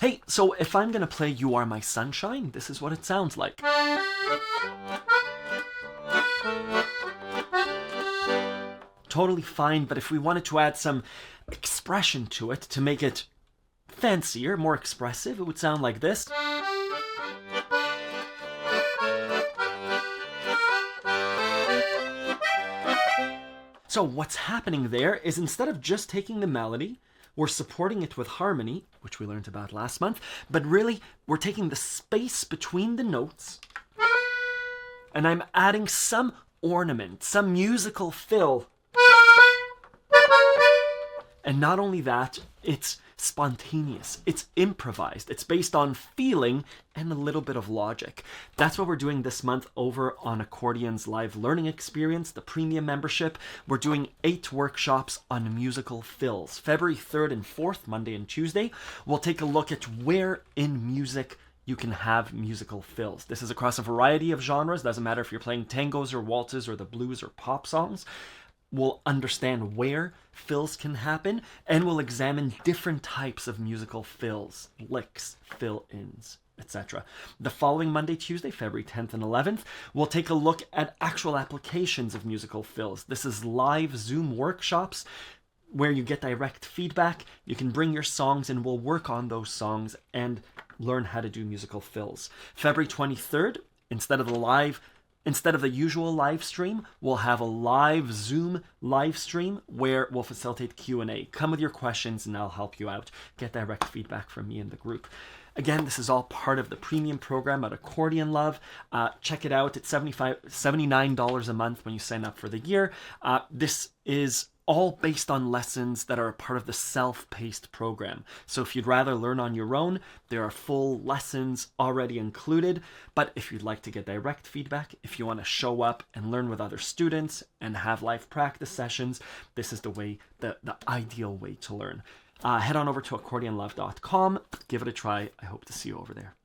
Hey, so if I'm gonna play You Are My Sunshine, this is what it sounds like. Totally fine, but if we wanted to add some expression to it, to make it fancier, more expressive, it would sound like this. So what's happening there is, instead of just taking the melody, we're supporting it with harmony, which we learned about last month, but really we're taking the space between the notes and I'm adding some ornament, some musical fill. And not only that, it's spontaneous, it's improvised, it's based on feeling and a little bit of logic. That's what we're doing this month over on Accordion's live learning experience, the premium membership. We're doing 8 workshops on musical fills. February 3rd and 4th, Monday and Tuesday, we'll take a look at where in music you can have musical fills. This is across a variety of genres. Doesn't matter if you're playing tangos or waltzes or the blues or pop songs. We'll understand where fills can happen, and we'll examine different types of musical fills, licks, fill-ins, etc. The following Monday, Tuesday, February 10th and 11th, we'll take a look at actual applications of musical fills. This is live Zoom workshops where you get direct feedback. You can bring your songs and we'll work on those songs and learn how to do musical fills. February 23rd, instead of the usual live stream, we'll have a live Zoom live stream where we'll facilitate Q&A. Come with your questions and I'll help you out. Get direct feedback from me and the group. Again, this is all part of the premium program at Accordion Love. Check it out. It's $79 a month when you sign up for the year. This is all based on lessons that are a part of the self-paced program. So if you'd rather learn on your own, there are full lessons already included. But if you'd like to get direct feedback, if you want to show up and learn with other students and have live practice sessions, this is the ideal way to learn. Head on over to accordionlove.com. Give it a try. I hope to see you over there.